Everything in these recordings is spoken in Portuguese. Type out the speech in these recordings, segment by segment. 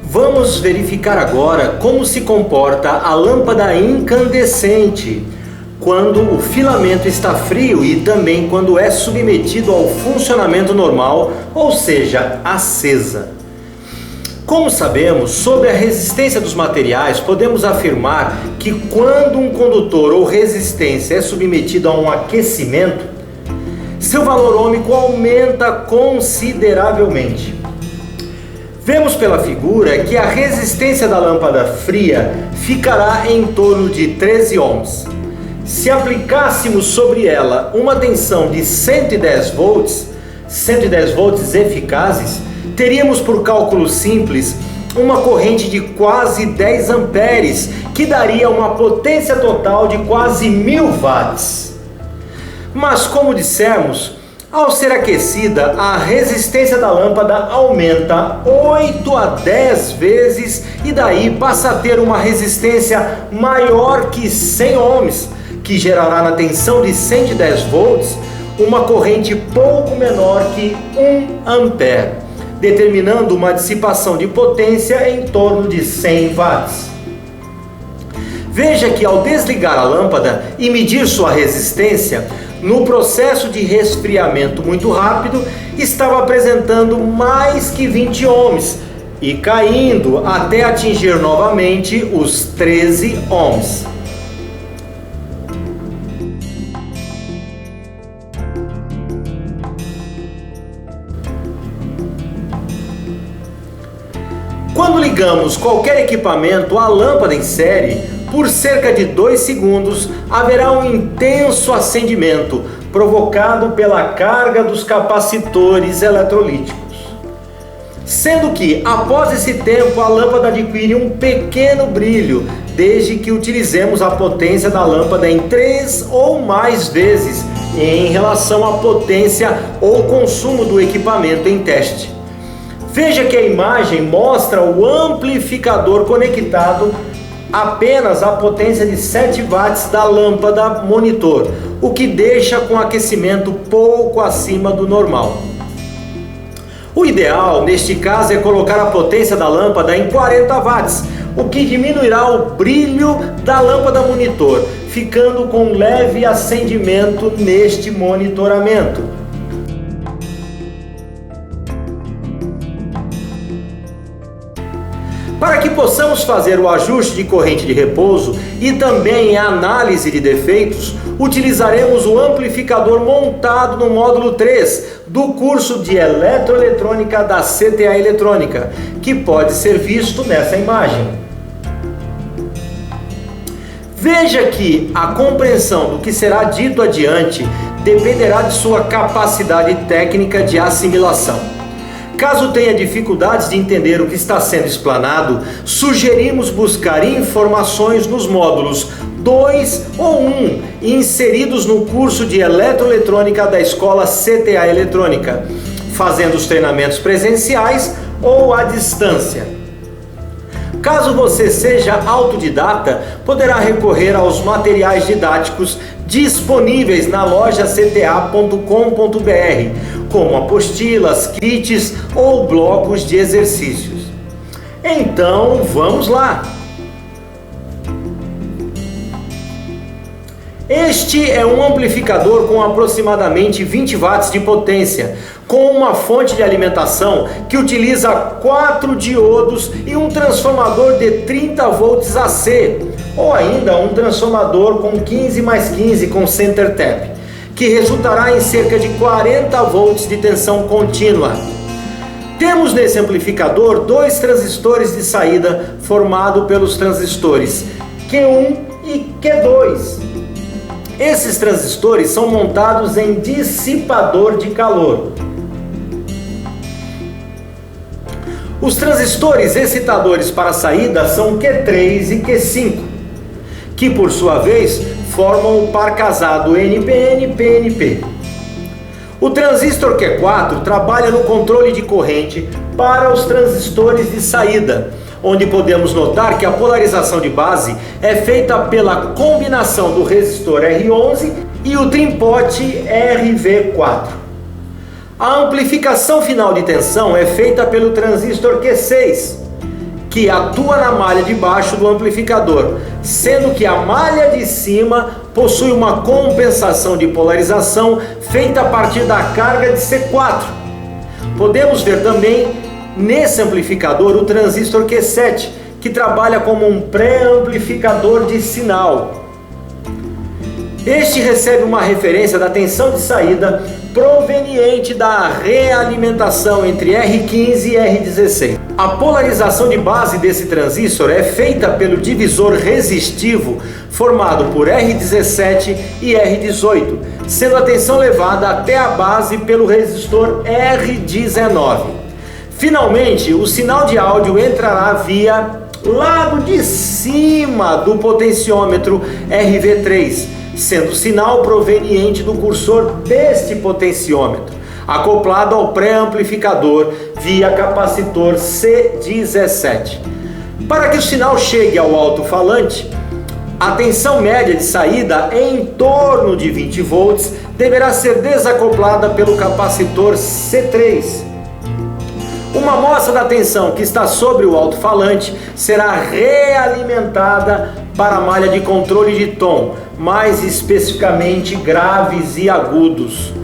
Vamos verificar agora como se comporta a lâmpada incandescente quando o filamento está frio e também quando é submetido ao funcionamento normal, ou seja, acesa. Como sabemos, sobre a resistência dos materiais, podemos afirmar que quando um condutor ou resistência é submetido a um aquecimento, seu valor ôhmico aumenta consideravelmente. Vemos pela figura que a resistência da lâmpada fria ficará em torno de 13 ohms. Se aplicássemos sobre ela uma tensão de 110 volts eficazes, teríamos por cálculo simples uma corrente de quase 10 amperes, que daria uma potência total de quase 1000 watts. Mas como dissemos, ao ser aquecida, a resistência da lâmpada aumenta 8 a 10 vezes e daí passa a ter uma resistência maior que 100 ohms, que gerará na tensão de 110 volts uma corrente pouco menor que 1 ampere, determinando uma dissipação de potência em torno de 100 watts. Veja que ao desligar a lâmpada e medir sua resistência, no processo de resfriamento muito rápido, estava apresentando mais que 20 ohms e caindo até atingir novamente os 13 ohms. Quando ligamos qualquer equipamento à lâmpada em série, por cerca de 2 segundos haverá um intenso acendimento provocado pela carga dos capacitores eletrolíticos. Sendo que, após esse tempo, a lâmpada adquire um pequeno brilho, desde que utilizemos a potência da lâmpada em 3 ou mais vezes em relação à potência ou consumo do equipamento em teste. Veja que a imagem mostra o amplificador conectado apenas a potência de 7 watts da lâmpada monitor, o que deixa com aquecimento pouco acima do normal. O ideal neste caso é colocar a potência da lâmpada em 40 watts, o que diminuirá o brilho da lâmpada monitor, ficando com leve acendimento neste monitoramento. Para que possamos fazer o ajuste de corrente de repouso e também a análise de defeitos, utilizaremos o amplificador montado no módulo 3 do curso de Eletroeletrônica da CTA Eletrônica, que pode ser visto nessa imagem. Veja que a compreensão do que será dito adiante dependerá de sua capacidade técnica de assimilação. Caso tenha dificuldades de entender o que está sendo explanado, sugerimos buscar informações nos módulos 2 ou 1, inseridos no curso de Eletroeletrônica da Escola CTA Eletrônica, fazendo os treinamentos presenciais ou à distância. Caso você seja autodidata, poderá recorrer aos materiais didáticos disponíveis na loja cta.com.br, como apostilas, kits ou blocos de exercícios. Então, vamos lá! Este é um amplificador com aproximadamente 20 watts de potência, com uma fonte de alimentação que utiliza 4 diodos e um transformador de 30 volts AC, ou ainda um transformador com 15 mais 15 com center tap, que resultará em cerca de 40 volts de tensão contínua. Temos nesse amplificador 2 transistores de saída formado pelos transistores Q1 e Q2. Esses transistores são montados em dissipador de calor. Os transistores excitadores para a saída são Q3 e Q5, que por sua vez formam o par casado NPN-PNP. O transistor Q4 trabalha no controle de corrente para os transistores de saída, onde podemos notar que a polarização de base é feita pela combinação do resistor R11 e o trimpote RV4. A amplificação final de tensão é feita pelo transistor Q6, que atua na malha de baixo do amplificador, sendo que a malha de cima possui uma compensação de polarização feita a partir da carga de C4. Podemos ver também nesse amplificador o transistor Q7, que trabalha como um pré-amplificador de sinal. Este recebe uma referência da tensão de saída proveniente da realimentação entre R15 e R16. A polarização de base desse transistor é feita pelo divisor resistivo formado por R17 e R18, sendo a tensão levada até a base pelo resistor R19. Finalmente, o sinal de áudio entrará via lado de cima do potenciômetro RV3, sendo o sinal proveniente do cursor deste potenciômetro, acoplado ao pré-amplificador via capacitor C17. Para que o sinal chegue ao alto-falante, a tensão média de saída em torno de 20 volts deverá ser desacoplada pelo capacitor C3. Uma amostra da tensão que está sobre o alto-falante será realimentada para a malha de controle de tom, mais especificamente graves e agudos.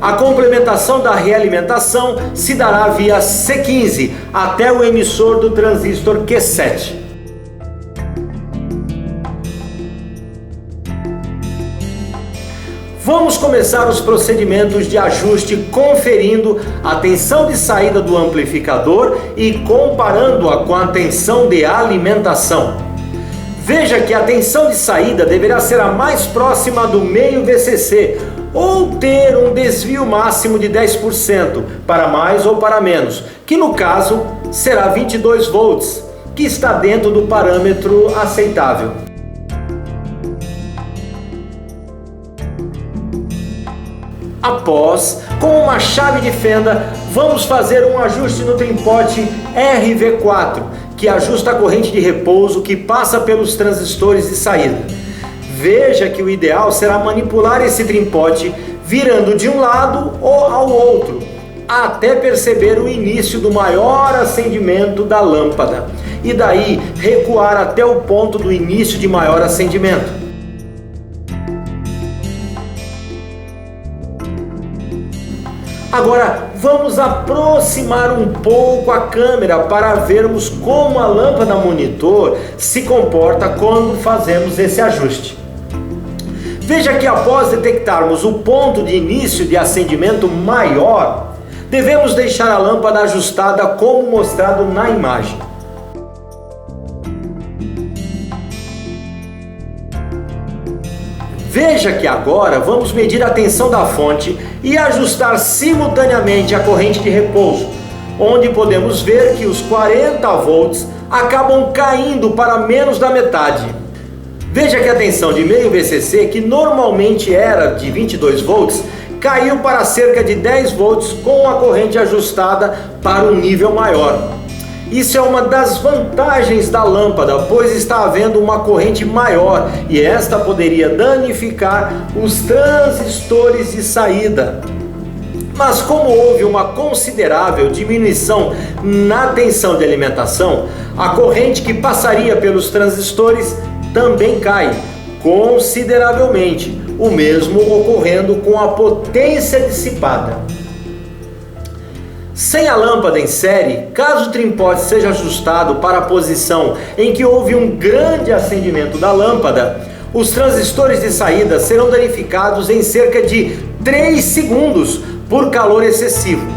A complementação da realimentação se dará via C15 até o emissor do transistor Q7. Vamos começar os procedimentos de ajuste conferindo a tensão de saída do amplificador e comparando-a com a tensão de alimentação. Veja que a tensão de saída deverá ser a mais próxima do meio VCC ou ter um desvio máximo de 10%, para mais ou para menos, que no caso será 22 volts, que está dentro do parâmetro aceitável. Após, com uma chave de fenda, vamos fazer um ajuste no trimpote RV4, que ajusta a corrente de repouso que passa pelos transistores de saída. Veja que o ideal será manipular esse trimpote virando de um lado ou ao outro, até perceber o início do maior acendimento da lâmpada, e daí recuar até o ponto do início de maior acendimento. Agora vamos aproximar um pouco a câmera para vermos como a lâmpada monitor se comporta quando fazemos esse ajuste. Veja que após detectarmos o ponto de início de acendimento maior, devemos deixar a lâmpada ajustada como mostrado na imagem. Veja que agora vamos medir a tensão da fonte e ajustar simultaneamente a corrente de repouso, onde podemos ver que os 40 volts acabam caindo para menos da metade. Veja que a tensão de meio VCC, que normalmente era de 22 volts, caiu para cerca de 10 volts com a corrente ajustada para um nível maior. Isso é uma das vantagens da lâmpada, pois está havendo uma corrente maior e esta poderia danificar os transistores de saída. Mas como houve uma considerável diminuição na tensão de alimentação, a corrente que passaria pelos transistores também cai consideravelmente, o mesmo ocorrendo com a potência dissipada. Sem a lâmpada em série, caso o trimpote seja ajustado para a posição em que houve um grande acendimento da lâmpada, os transistores de saída serão danificados em cerca de 3 segundos por calor excessivo.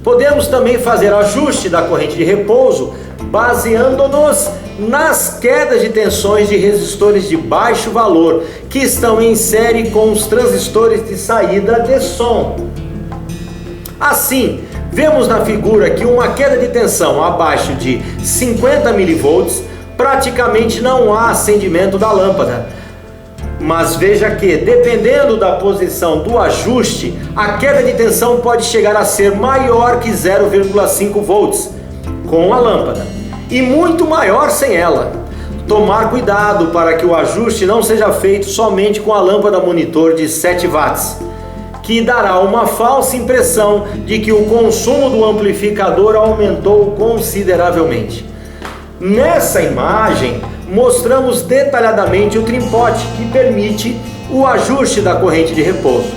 Podemos também fazer ajuste da corrente de repouso baseando-nos nas quedas de tensões de resistores de baixo valor que estão em série com os transistores de saída de som. Assim, vemos na figura que uma queda de tensão abaixo de 50 mV praticamente não há acendimento da lâmpada, Mas veja que, dependendo da posição do ajuste, a queda de tensão pode chegar a ser maior que 0,5 volts com a lâmpada e muito maior sem ela. Tomar cuidado para que o ajuste não seja feito somente com a lâmpada monitor de 7 watts, que dará uma falsa impressão de que o consumo do amplificador aumentou consideravelmente. Nessa imagem, mostramos detalhadamente o trim-pot que permite o ajuste da corrente de repouso.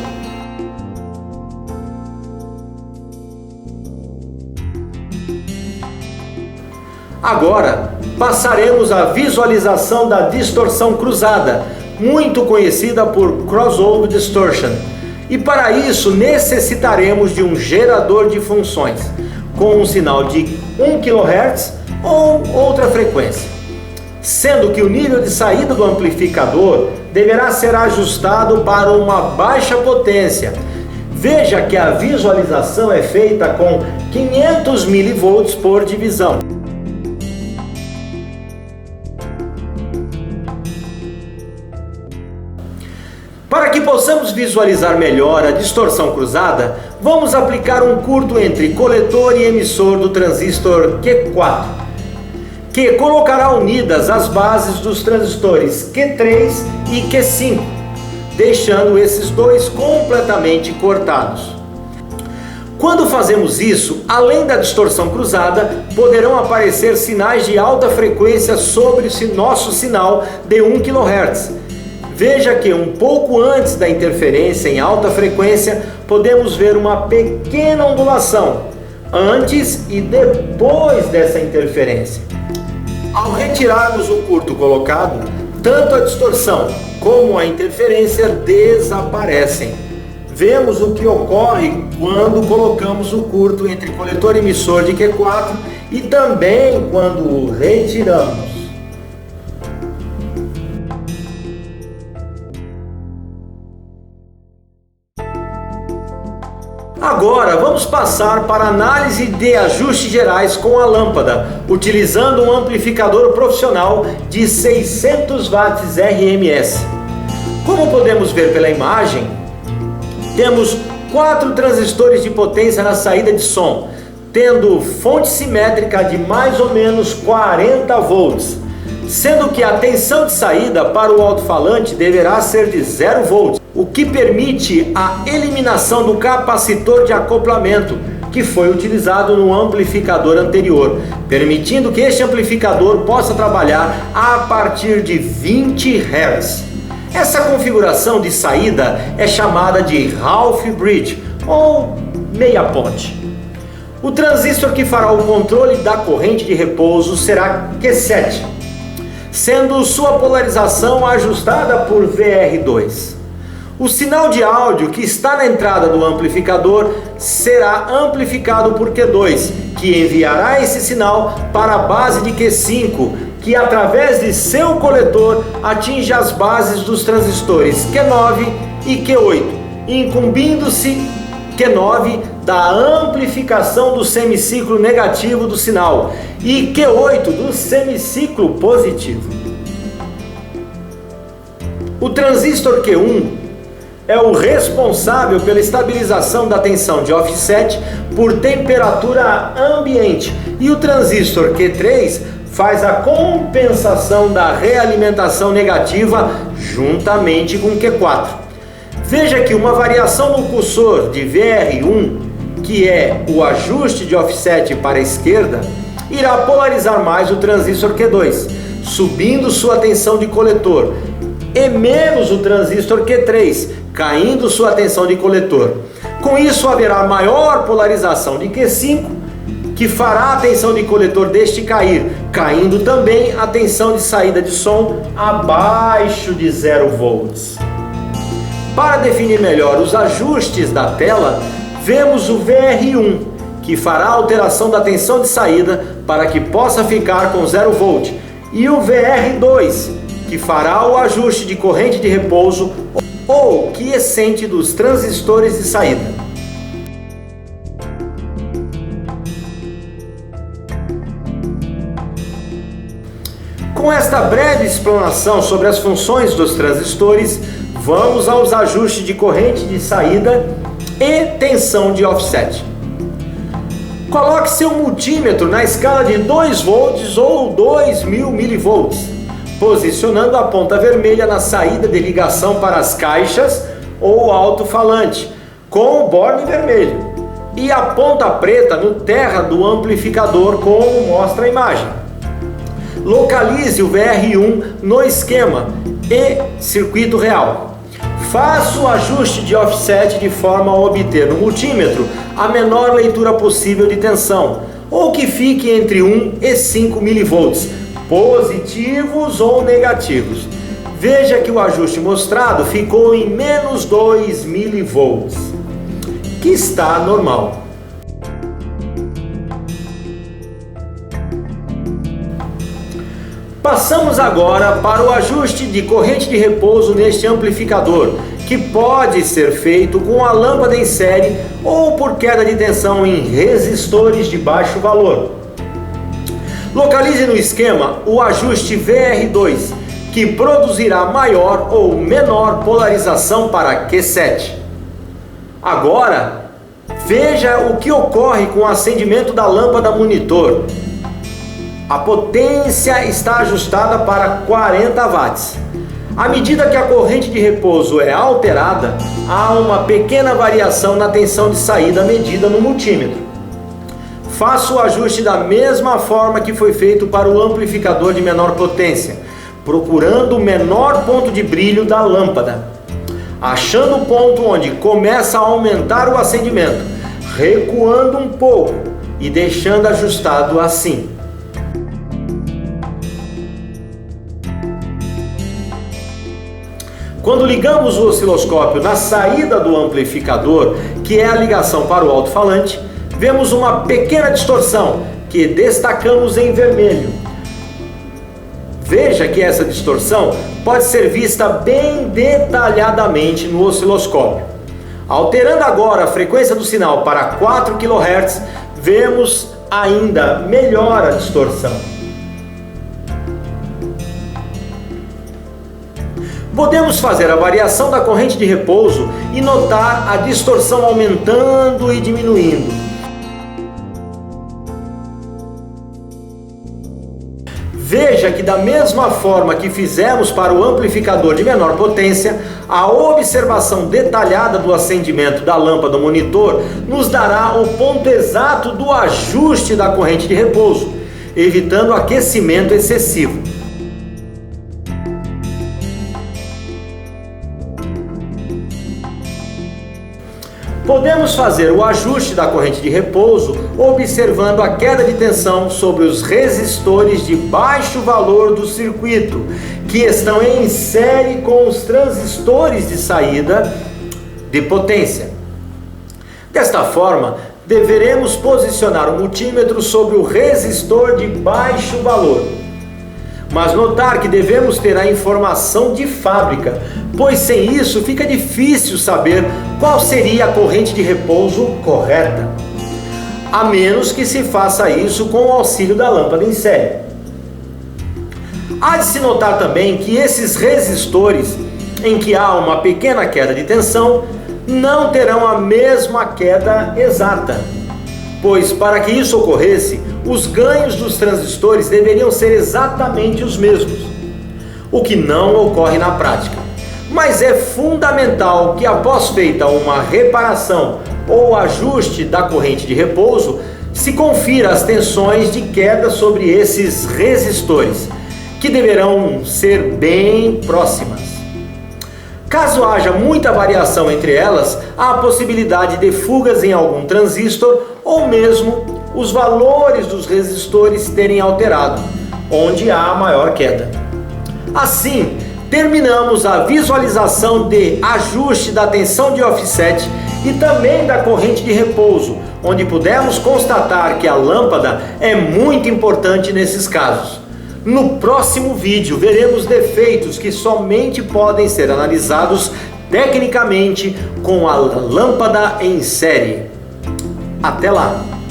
Agora, passaremos à visualização da distorção cruzada, muito conhecida por crossover distortion. E para isso necessitaremos de um gerador de funções, com um sinal de 1 kHz ou outra frequência, sendo que o nível de saída do amplificador deverá ser ajustado para uma baixa potência. Veja que a visualização é feita com 500 mV por divisão. Para que possamos visualizar melhor a distorção cruzada, vamos aplicar um curto entre coletor e emissor do transistor Q4, que colocará unidas as bases dos transistores Q3 e Q5, deixando esses dois completamente cortados. Quando fazemos isso, além da distorção cruzada, poderão aparecer sinais de alta frequência sobre nosso sinal de 1 kHz. Veja que um pouco antes da interferência em alta frequência, podemos ver uma pequena ondulação, antes e depois dessa interferência. Ao retirarmos o curto colocado, tanto a distorção como a interferência desaparecem. Vemos o que ocorre quando colocamos o curto entre coletor e emissor de Q4 e também quando o retiramos. Agora vamos passar para a análise de ajustes gerais com a lâmpada, utilizando um amplificador profissional de 600 watts RMS. Como podemos ver pela imagem, temos 4 transistores de potência na saída de som, tendo fonte simétrica de mais ou menos 40 volts, sendo que a tensão de saída para o alto-falante deverá ser de 0 volts, o que permite a eliminação do capacitor de acoplamento que foi utilizado no amplificador anterior, permitindo que este amplificador possa trabalhar a partir de 20 Hz. Essa configuração de saída é chamada de half bridge ou meia ponte. O transistor que fará o controle da corrente de repouso será Q7, sendo sua polarização ajustada por VR2. O sinal de áudio que está na entrada do amplificador será amplificado por Q2, que enviará esse sinal para a base de Q5, que através de seu coletor atinge as bases dos transistores Q9 e Q8, incumbindo-se Q9 da amplificação do semiciclo negativo do sinal e Q8 do semiciclo positivo. O transistor Q1 é o responsável pela estabilização da tensão de offset por temperatura ambiente e o transistor Q3 faz a compensação da realimentação negativa juntamente com Q4. Veja que uma variação no cursor de VR1, que é o ajuste de offset para a esquerda, irá polarizar mais o transistor Q2, subindo sua tensão de coletor, e menos o transistor Q3, caindo sua tensão de coletor. Com isso haverá maior polarização de Q5, que fará a tensão de coletor deste cair, caindo também a tensão de saída de som abaixo de 0 volts. Para definir melhor os ajustes da tela, vemos o VR1, que fará a alteração da tensão de saída para que possa ficar com 0 volt, e o VR2, que fará o ajuste de corrente de repouso ou quiescente dos transistores de saída. Com esta breve explanação sobre as funções dos transistores, vamos aos ajustes de corrente de saída e tensão de offset. Coloque seu multímetro na escala de 2 volts ou 2000 milivolts, posicionando a ponta vermelha na saída de ligação para as caixas ou alto-falante, com o borne vermelho, e a ponta preta no terra do amplificador, como mostra a imagem. Localize o VR1 no esquema e circuito real. Faça o ajuste de offset de forma a obter no multímetro a menor leitura possível de tensão, ou que fique entre 1 e 5 milivolts, positivos ou negativos. Veja que o ajuste mostrado ficou em menos 2 milivolts, que está normal. Passamos agora para o ajuste de corrente de repouso neste amplificador, que pode ser feito com a lâmpada em série ou por queda de tensão em resistores de baixo valor. Localize no esquema o ajuste VR2, que produzirá maior ou menor polarização para Q7. Agora, veja o que ocorre com o acendimento da lâmpada monitor. A potência está ajustada para 40 watts. À medida que a corrente de repouso é alterada, há uma pequena variação na tensão de saída medida no multímetro. Faça o ajuste da mesma forma que foi feito para o amplificador de menor potência, procurando o menor ponto de brilho da lâmpada, achando o ponto onde começa a aumentar o acendimento, recuando um pouco e deixando ajustado assim. Quando ligamos o osciloscópio na saída do amplificador, que é a ligação para o alto-falante, vemos uma pequena distorção que destacamos em vermelho. Veja que essa distorção pode ser vista bem detalhadamente no osciloscópio. Alterando agora a frequência do sinal para 4 kHz, vemos ainda melhor a distorção. Podemos fazer a variação da corrente de repouso e notar a distorção aumentando e diminuindo. Veja que da mesma forma que fizemos para o amplificador de menor potência, a observação detalhada do acendimento da lâmpada monitor nos dará o ponto exato do ajuste da corrente de repouso, evitando aquecimento excessivo. Podemos fazer o ajuste da corrente de repouso observando a queda de tensão sobre os resistores de baixo valor do circuito, que estão em série com os transistores de saída de potência. Desta forma, deveremos posicionar o multímetro sobre o resistor de baixo valor. Mas notar que devemos ter a informação de fábrica, pois sem isso fica difícil saber qual seria a corrente de repouso correta, a menos que se faça isso com o auxílio da lâmpada em série. Há de se notar também que esses resistores, em que há uma pequena queda de tensão, não terão a mesma queda exata, pois para que isso ocorresse, os ganhos dos transistores deveriam ser exatamente os mesmos, o que não ocorre na prática. Mas é fundamental que, após feita uma reparação ou ajuste da corrente de repouso, se confira as tensões de queda sobre esses resistores, que deverão ser bem próximas. Caso haja muita variação entre elas, há a possibilidade de fugas em algum transistor ou mesmo os valores dos resistores terem alterado, onde há a maior queda. Assim, terminamos a visualização de ajuste da tensão de offset e também da corrente de repouso, onde pudemos constatar que a lâmpada é muito importante nesses casos. No próximo vídeo veremos defeitos que somente podem ser analisados tecnicamente com a lâmpada em série. Até lá!